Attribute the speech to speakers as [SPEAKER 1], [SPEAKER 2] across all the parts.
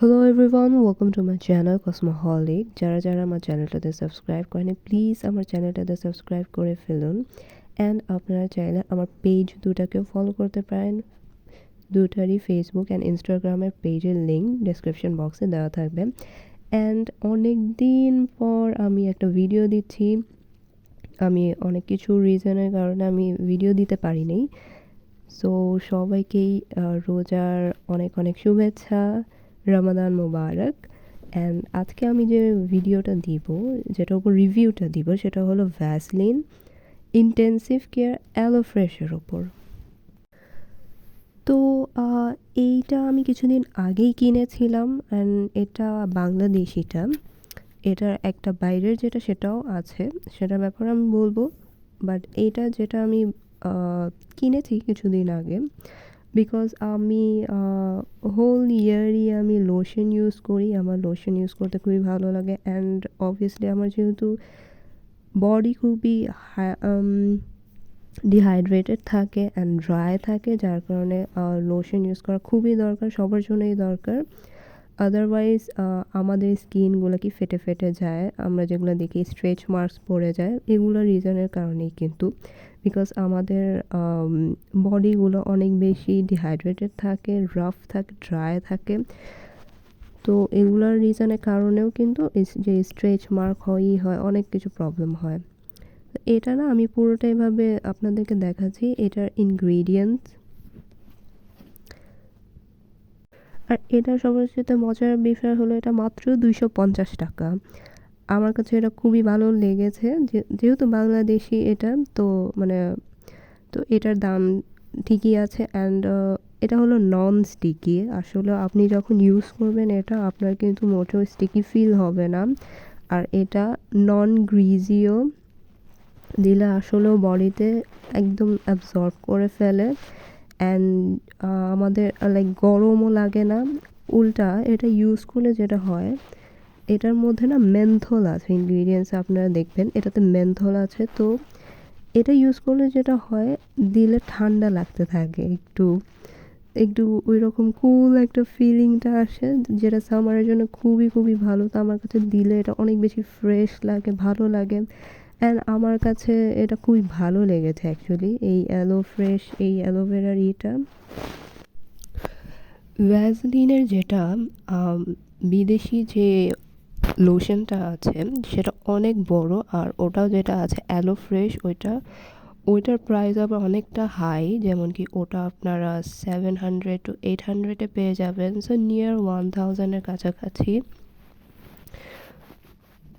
[SPEAKER 1] Hello everyone, welcome to my channel Cosmoholic. যারা আমার চ্যানেলটাতে subscribe করেনি প্লিজ আমার চ্যানেলটাতে সাবস্ক্রাইব করে ফেলুন অ্যান্ড আপনারা চাইলে আমার পেজ দুটাকেও ফলো করতে পারেন। দুটারই ফেসবুক অ্যান্ড ইনস্টাগ্রামের পেজের লিঙ্ক ডেসক্রিপশন বক্সে দেওয়া থাকবে। অ্যান্ড অনেক দিন পর আমি একটা ভিডিও দিচ্ছি। আমি অনেক কিছু রিজনের কারণে আমি ভিডিও দিতে পারিনি। সো সবাইকেই রোজার অনেক অনেক শুভেচ্ছা, রমাদান মোবারক। অ্যান্ড আজকে আমি যে ভিডিওটা দিব, যেটার উপর রিভিউটা দিব, সেটা হলো ভ্যাসলিন ইন্টেন্সিভ কেয়ার অ্যালো ফ্রেশের ওপর। তো এইটা আমি কিছুদিন আগেই কিনেছিলাম অ্যান্ড এটা বাংলাদেশিটা। এটার একটা বাইরের যেটা সেটাও আছে, সেটার ব্যাপারে আমি বলবো। বাট এইটা যেটা আমি কিনেছি কিছুদিন আগে, বিকজ আমি হোল ইয়ারই আমি লোশন ইউজ করি। আমার লোশন ইউজ করতে খুবই ভালো লাগে অ্যান্ড অবভিয়াসলি আমার যেহেতু বডি খুবই ডিহাইড্রেটেড থাকে অ্যান্ড ড্রাই থাকে, যার কারণে লোশন ইউজ করা খুবই দরকার, সবার জন্যই দরকার। আদারওয়াইজ আমাদের স্কিনগুলো কি ফেটে ফেটে যায়, আমরা যেগুলো দেখি স্ট্রেচ মার্কস পড়ে যায়, এগুলো রিজনের কারণেই কিন্তু। বিকজ আমাদের বডিগুলো অনেক বেশি ডিহাইড্রেটেড থাকে, রাফ থাকে, ড্রাই থাকে। তো এগুলোর রিজনের কারণেও কিন্তু যে স্ট্রেচ মার্ক হয় অনেক কিছু প্রবলেম হয়। এটা না আমি পুরোটা এভাবে আপনাদেরকে দেখাচ্ছি, এটার ইনগ্রিডিয়েন্টস। আর এটা সবার সাথে মজার বিষয় হলো এটা মাত্র 250 টাকা। আমার কাছে এটা খুবই ভালো লেগেছে, যেহেতু বাংলাদেশি এটা, তো মানে তো এটার দাম ঠিকই আছে। অ্যান্ড এটা হলো নন স্টিকি। আসলে আপনি যখন ইউজ করবেন এটা আপনার কিন্তু মোটেও স্টিকি ফিল হবে না। আর এটা নন গ্রিজিও, দিলে আসলেও বডিতে একদম অ্যাবজর্ব করে ফেলে অ্যান্ড আমাদের লাইক গরমও লাগে না। উল্টা এটা ইউজ করলে যেটা হয়, এটার মধ্যে না মেন্থল আছে ইনগ্রিডিয়েন্টস, আপনারা দেখবেন এটাতে মেন্থল আছে। তো এটা ইউজ করলে যেটা হয়, দিলে ঠান্ডা লাগতে থাকে, একটু একটু ওই রকম কুল একটা ফিলিংটা আসে, যেটা সামারের জন্য খুবই খুবই ভালো। তো আমার কাছে দিলে এটা অনেক বেশি ফ্রেশ লাগে, ভালো লাগে। অ্যান্ড আমার কাছে এটা খুবই ভালো লেগেছে অ্যাকচুয়ালি, এই অ্যালো ফ্রেশ, এই অ্যালোভেরার ইটা। ভ্যাসলিনের যেটা বিদেশি যে লোশনটা আছে সেটা অনেক বড়, আর ওটাও যেটা আছে অ্যালো ফ্রেশ, ওইটার প্রাইস আবার অনেকটা হাই। যেমন কি ওটা আপনারা 700 to 800-এ পেয়ে যাবেন, সো নিয়ার 1000-এর কাছাকাছি।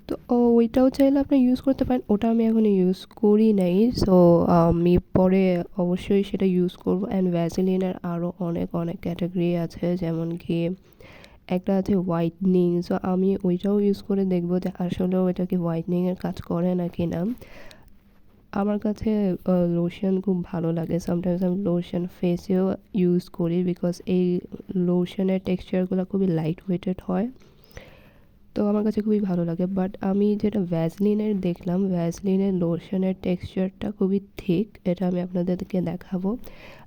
[SPEAKER 1] তো ওইটাও চাইলে আপনি ইউজ করতে পারেন, ওটা আমি এখনও ইউজ করি নাই। সো আমি পরে অবশ্যই সেটা ইউজ করবো। অ্যান্ড ভ্যাসলিনের আরও অনেক অনেক ক্যাটাগরি আছে, যেমন কি একটা আছে হোয়াইটনিং। সো আমি ওইটাও ইউজ করে দেখবো যে আসলেও এটা কি হোয়াইটনিংয়ের কাজ করে নাকি না। আমার কাছে লোশন খুব ভালো লাগে, সামটাইমস আমি লোশন ফেসেও ইউজ করি, বিকজ এই লোশনের টেক্সচারগুলো খুবই লাইট ওয়েটেড হয়। তো আমার কাছে খুবই ভালো লাগে। বাট আমি যেটা ভ্যাসলিনের দেখলাম, ভ্যাসলিনের লোশনের টেক্সচারটা খুবই থিক, এটা আমি আপনাদেরকে দেখাবো।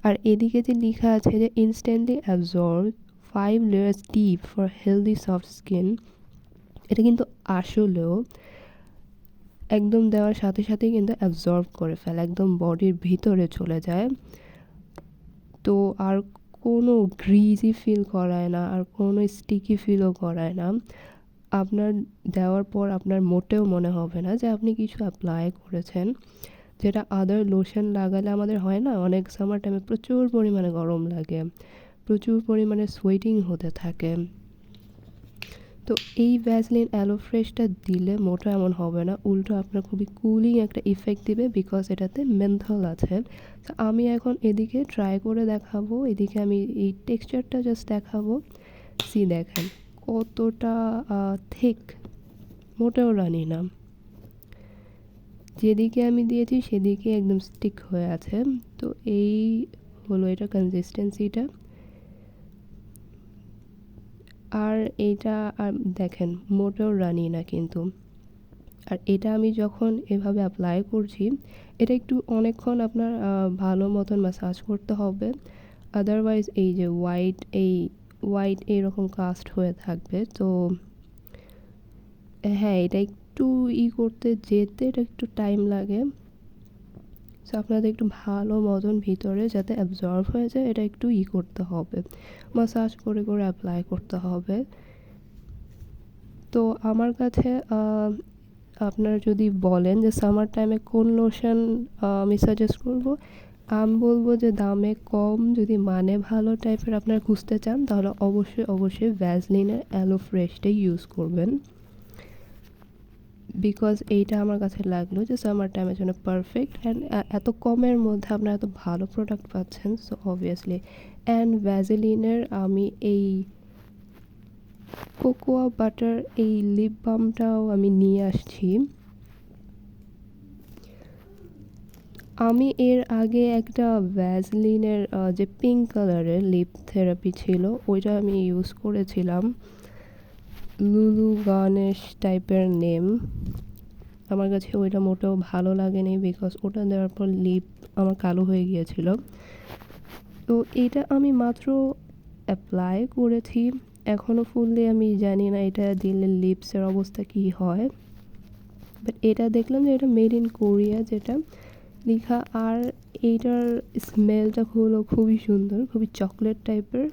[SPEAKER 1] আর এদিকে যে লেখা আছে যে instantly absorb 5 layers deep for healthy soft skin, এটা কিন্তু আসলেও একদম দেওয়ার সাথে সাথেই কিন্তু অ্যাবজর্ব করে ফেলে, একদম বডির ভিতরে চলে যায়। তো আর কোনো গ্রিজি ফিল করায় না, আর কোনো স্টিকি ফিলও করায় না। আপনার দেওয়ার পর আপনার মোটেও মনে হবে না যে আপনি কিছু অ্যাপ্লাই করেছেন। যেটা আদার লোশন লাগালে আমাদের হয় না, অনেক সামার টাইমে প্রচুর পরিমাণে গরম লাগে, প্রচুর পরিমাণে সোয়েটিং হতে থাকে। তো এই ভ্যাসলিন অ্যালো ফ্রেশটা দিলে মোটেও এমন হবে না, উল্টো আপনার খুবই কুলিং একটা ইফেক্ট দিবে, বিকজ এটাতে মেন্থল আছে। তো আমি এখন এদিকে ট্রাই করে দেখাবো, এদিকে আমি এই টেক্সচারটা জাস্ট দেখাবো। দেখেন কতটা থিক, মোটেও রানি না। যেদিকে আমি দিয়েছি সেদিকে একদম স্টিক হয়ে আছে। তো এই হলো এটা কনসিস্টেন্সিটা। আর এইটা আর দেখেন মোটেও রানি না কিন্তু। আর এটা আমি যখন এভাবে অ্যাপ্লাই করছি, এটা একটু অনেকক্ষণ আপনার ভালো মতন ম্যাসাজ করতে হবে। আদারওয়াইজ এই যে হোয়াইট এই হোয়াইট এরকম কাস্ট হয়ে থাকবে। তো হ্যাঁ, এটা একটু করতে যেতে এটা একটু টাইম লাগে। সো আপনাদের একটু ভালো মতন ভিতরে যাতে অ্যাবজর্ব হয়ে যায় এটা একটু করতে হবে, মাসাজ করে করে অ্যাপ্লাই করতে হবে। তো আমার কাছে আপনারা যদি বলেন যে সামার টাইমে কোন লোশন আমি সাজেস্ট করব, আমি বলবো যে দামে কম যদি মানে ভালো টাইপের আপনারা খুঁজতে চান তাহলে অবশ্যই ভ্যাসলিনের অ্যালো ফ্রেশটাই ইউজ করবেন, বিকজ এইটা আমার কাছে লাগলো যে সামার টাইমের জন্য পারফেক্ট। অ্যান্ড এত কমের মধ্যে আপনারা এত ভালো প্রোডাক্ট পাচ্ছেন, সো অবভিয়াসলি। অ্যান্ড ভ্যাসলিনের আমি এই কোকোয়া বাটার এই লিপ বামটাও আমি নিয়ে আসছি। আমি এর আগে একটা ভ্যাসলিনের যে পিঙ্ক কালারের লিপ থেরাপি ছিল ওইটা আমি ইউজ করেছিলাম, লুলু গানেশ টাইপের নেম। আমার কাছে ওইটা মোটেও ভালো লাগেনি, বিকজ ওটা দেওয়ার পর লিপ আমার কালো হয়ে গিয়েছিল। তো এটা আমি মাত্র অ্যাপ্লাই করেছি, এখনও ফুললি আমি জানি না এটা দিলে লিপসের অবস্থা কী হয়। বাট এটা দেখলাম যে এটা মেড ইন কোরিয়া যেটা লেখা, আর এইটার স্মেলটা হলো খুবই সুন্দর, খুবই চকলেট টাইপের।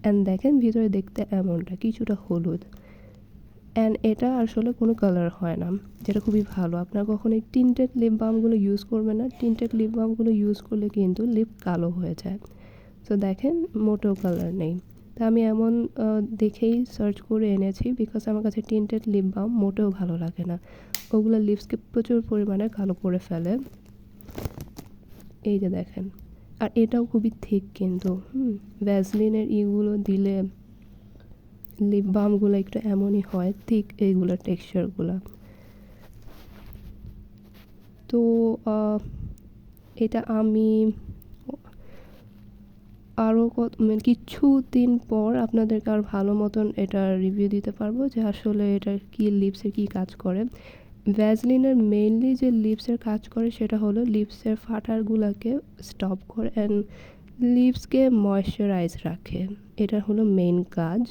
[SPEAKER 1] অ্যান্ড দেখেন ভিতরে দেখতে এমনটা কিছুটা হলুদ, অ্যান্ড এটা আসলে কোনো কালার হয় না, যেটা খুবই ভালো। আপনার কখনো এই টিন্টেড লিপ বামগুলো ইউজ করবেন না, টিন্টেড লিপ বামগুলো ইউজ করলে কিন্তু লিপ কালো হয়ে যায়। তো দেখেন মোটেও কালার নেই। তা আমি এমন দেখেই সার্চ করে এনেছি, বিকজ আমার কাছে টিন্টেড লিপ বাম মোটেও ভালো লাগে না, ওগুলো লিপসকে প্রচুর পরিমাণে কালো করে ফেলে। এই যে দেখেন, আর এটাও খুবই থিক কিন্তু ভ্যাসলিনের ইগুলো দিলে লিপ বামগুলো একটু এমনই হয় থিক, এইগুলো টেক্সচারগুলো। তো এটা আমি আরও মানে কিছু দিন পর আপনাদেরকে আর ভালো মতন এটা রিভিউ দিতে পারবো যে আসলে এটা কি লিপসের কি কাজ করে। ভ্যাসলিনের মেইনলি যে লিপসের কাজ করে সেটা হলো লিপসের ফাটারগুলোকে স্টপ করে অ্যান্ড লিপসকে ময়েশ্চারাইজ রাখে, এটা হলো মেইন কাজ।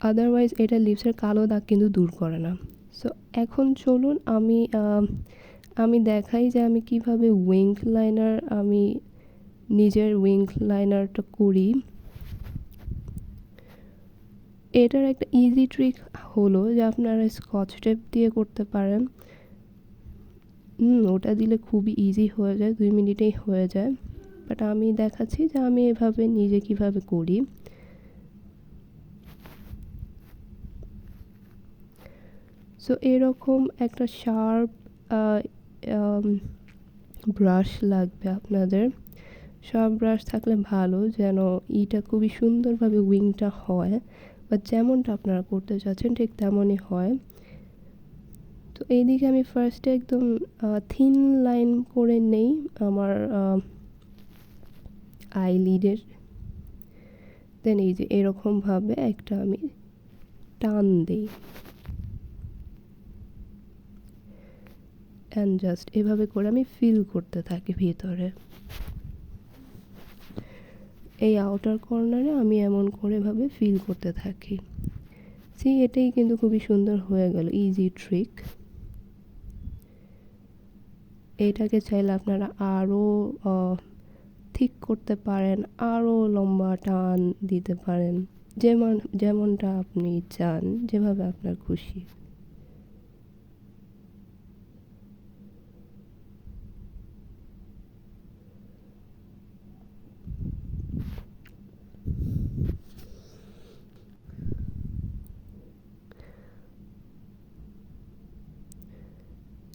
[SPEAKER 1] আদারওয়াইজ এটা লিপসের কালো দাগ কিন্তু দূর করে না। সো এখন চলুন আমি দেখাই যে আমি কিভাবে উইং লাইনার আমি নিজের উইং লাইনারটা করি। এটার একটা ইজি ট্রিক হলো যে আপনারা স্কচ টেপ দিয়ে করতে পারেন। ওটা দিলে খুবই ইজি হয়ে যায়, 2 মিনিটেই হয়ে যায়। বাট আমি দেখাচ্ছি যে আমি এভাবে নিজে কিভাবে করি। সো এরকম একটা শার্প ব্রাশ লাগবে আপনাদের, শার্প ব্রাশ থাকলে ভালো, যেন ইটা খুবই সুন্দরভাবে উইংটা হয় বা যেমনটা আপনারা করতে চাচ্ছেন ঠিক তেমনই হয়। তো এইদিকে আমি ফার্স্টে একদম থিন লাইন করে নেই আমার আইলিডের, দেন এই যে এরকমভাবে একটা আমি টান দিই অ্যান্ড জাস্ট এভাবে করে আমি ফিল করতে থাকি ভিতরে। এই আউটার কর্নারে আমি এমন করে ভাবে ফিল করতে থাকি। এটাই কিন্তু খুবই সুন্দর হয়ে গেল, ইজি ট্রিক। এইটাকে চাইলে আপনারা আরও ঠিক করতে পারেন, আরও লম্বা টান দিতে পারেন, যেমনটা আপনি চান, যেভাবে আপনার খুশি।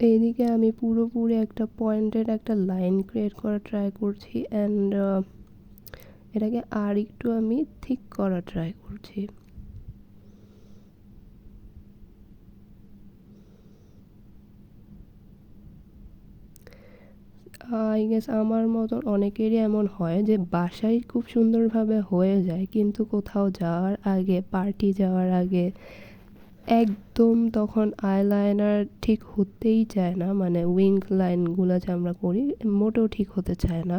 [SPEAKER 1] এইদিকে আমি পুরোপুরি একটা পয়েন্টেড একটা লাইন ক্রিয়েট করা ট্রাই করছি অ্যান্ড এটাকে আর একটু আমি থিক করা ট্রাই করছি। আই গেস আমার মতন অনেকেরই এমন হয় যে বাসায় খুব সুন্দরভাবে হয়ে যায়, কিন্তু কোথাও যাওয়ার আগে, পার্টি যাওয়ার আগে একদম তখন আইলাইনার ঠিক হতেই চায় না, মানে উইং লাইনগুলো যে আমরা করি মোটেও ঠিক হতে চায় না।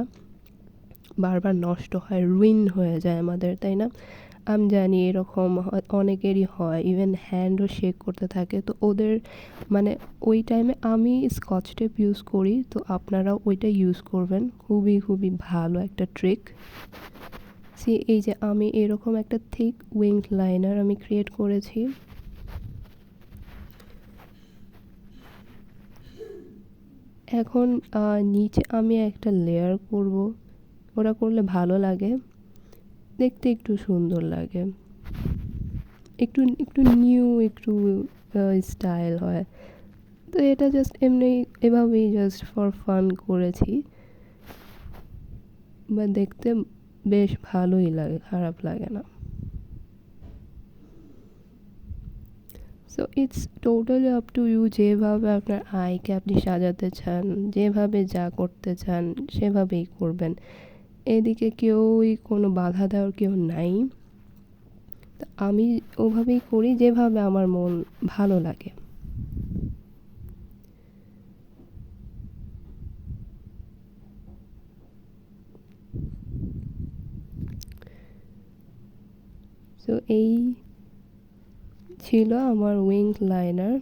[SPEAKER 1] বারবার নষ্ট হয়, রুইন হয়ে যায় আমাদের, তাই না? আমি জানি এরকম অনেকেরই হয়, ইভেন হ্যান্ডও শেক করতে থাকে। তো ওদের মানে ওই টাইমে আমি স্কচ টেপ ইউজ করি, তো আপনারাও ওইটা ইউজ করবেন। খুবই খুবই ভালো একটা ট্রিক। সি এই যে আমি এরকম একটা থিক উইংড লাইনার আমি ক্রিয়েট করেছি। এখন নিচে আমি একটা লেয়ার করব, ওটা করলে ভালো লাগে, দেখতে একটু সুন্দর লাগে, একটু একটু নিউ একটু স্টাইল হয়। তো এটা জাস্ট এমনি এভাবেই জাস্ট ফর ফান করেছি, বা দেখতে বেশ ভালোই লাগে, খারাপ লাগে না। So it's totally up to you, যেভাবে আপনার আইকে আপনি সাজাতে চান, যেভাবে যা করতে চান সেভাবেই করবেন। এদিকে কেউই কোনো বাধা দেওয়ার কেউ নাই। তো আমি ওভাবেই করি যেভাবে আমার মন ভালো লাগে। সো এই ছিল আমার উইংড লাইনার।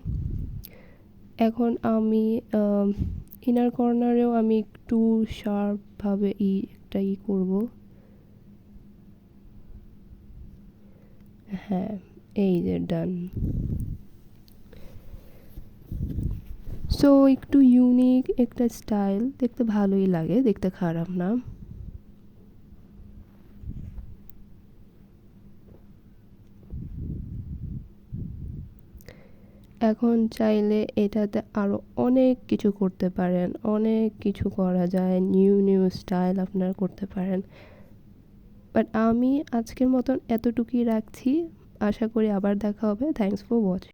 [SPEAKER 1] এখন আমি ইনার কর্নারেও আমি একটু শার্পভাবে একটা করবো। হ্যাঁ, এই যে ডান। সো একটু ইউনিক একটা স্টাইল, দেখতে ভালোই লাগে, দেখতে খারাপ না। এখন চাইলে এটাতে আরও অনেক কিছু করতে পারেন, অনেক কিছু করা যায়, নিউ নিউ স্টাইল আপনারা করতে পারেন। বাট আমি আজকের মতন এতটুকুই রাখছি। আশা করি আবার দেখা হবে। Thanks for watching.